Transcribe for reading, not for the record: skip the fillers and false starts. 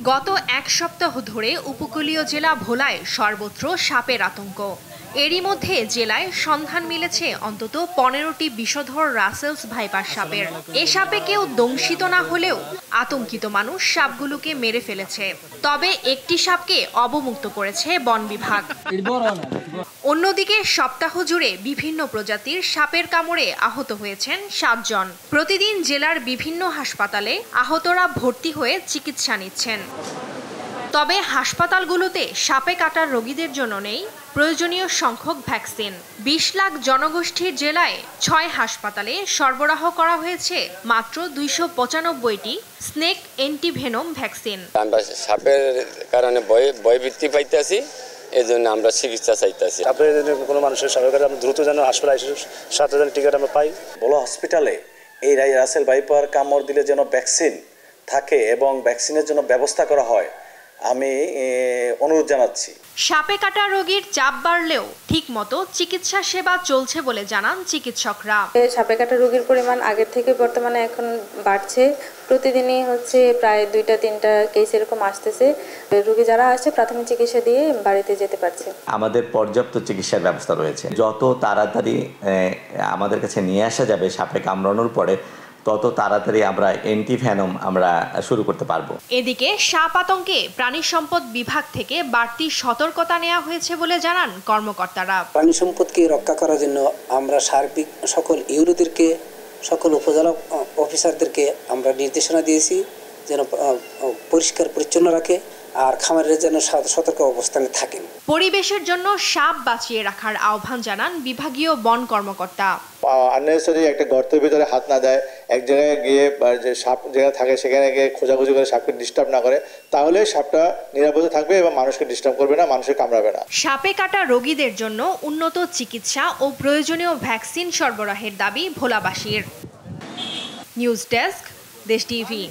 গত এক সপ্তাহ ধরে উপকূলীয় জেলা ভোলায় সর্বত্র সাপের আতঙ্ক। এরই মধ্যে জেলায় সন্ধান মিলেছে অন্তত 15টি বিষধর রাসেলস ভাইপার সাপের। এ সাপে কেউ দংশিত না হলেও আতঙ্কিত মানুষ সাপগুলোকে মেরে ফেলেছে। তবে একটি সাপকে অবমুক্ত করেছে বন বিভাগ। অন্যদিকে সপ্তাহ জুড়ে বিভিন্ন প্রজাতির সাপের কামড়ে আহত হয়েছেন 7 জন। প্রতিদিন জেলার বিভিন্ন হাসপাতালে আহতরা ভর্তি হয়ে চিকিৎসা নিচ্ছেন। তবে হাসপাতালগুলোতে সাপে কাটার রোগীদের জন্য নেই প্রয়োজনীয় সংখ্যক ভ্যাকসিন। 20 লাখ জনগোষ্ঠীর জেলায় 6 হাসপাতালে সরবরাহ করা হয়েছে মাত্র 295টি স্নেক অ্যান্টিভেনম ভ্যাকসিন। আমরা সাপের কারণে ভয়ভীতি পাইতেছি, এজন্য আমরা চিকিৎসা চাইতেছি। আপনাদের কোনো মানুষের সাপের কারণে আমরা দ্রুত যেন হাসপাতালে এসে 7,000 টিকিট আমরা পাই। বলো হসপিটালে এই রাসেল ভাইপার কামড় দিলে যেন ভ্যাকসিন থাকে এবং ভ্যাকসিনের জন্য ব্যবস্থা করা হয়, আমি অনুরোধ জানাচ্ছি। সাপে কাটা রোগীর চাপ বাড়লেও ঠিকমতো চিকিৎসা সেবা চলছে বলে জানান চিকিৎসকরা। সাপে কাটা রোগীর পরিমাণ আগের থেকে বর্তমানে এখন বাড়ছে। প্রতিদিনই প্রায় 2-3টা কেস এরকম আসতেছে। রোগী যারা আসছে প্রাথমিক চিকিৎসা দিয়ে বাড়িতে যেতে পারছে। আমাদের পর্যাপ্ত চিকিৎসার ব্যবস্থা রয়েছে। যত তাড়াতাড়ি আমাদের কাছে নিয়ে আসা যাবে সাপে কামড়ানোর পরে, তত তাড়াতাড়ি আমরা অ্যান্টিভেনম আমরা শুরু করতে পারবো। এদিকে সাপ আতঙ্কে প্রাণী সম্পদ বিভাগ থেকে বাড়তি সতর্কতা নেওয়া হয়েছে বলে জানান কর্মকর্তারা। প্রাণী সম্পদকে রক্ষা করার জন্য আমরা সার্বিক সকল ইউনিটদেরকে, সকল উপজেলা অফিসারদেরকে আমরা নির্দেশনা দিয়েছি যেন পরিষ্কার পরিচ্ছন্ন রাখে আর খামারের যেন সতর্ক অবস্থানে থাকেন। পরিবেশের জন্য সাপ বাঁচিয়ে রাখার আহ্বান জানান বিভাগীয় বন কর্মকর্তা। আননেসেসারি একটা গর্তের ভিতরে হাত না দেয়, এক জায়গায় গিয়ে যে সাপ যেখানে থাকে সেখানে গিয়ে খোঁজাখুঁজি করে সাপকে ডিস্টার্ব না করে, তাহলে সাপটা নিরাপদে থাকবে এবং মানুষকে ডিস্টার্ব করবে না, মানুষকে কামড়াবে না। সাপে কাটা রোগীদের জন্য উন্নত চিকিৎসা ও প্রয়োজনীয় ভ্যাকসিন সরবরাহের দাবি ভোলাবাসীর। নিউজ ডেস্ক, দেশ টিভি।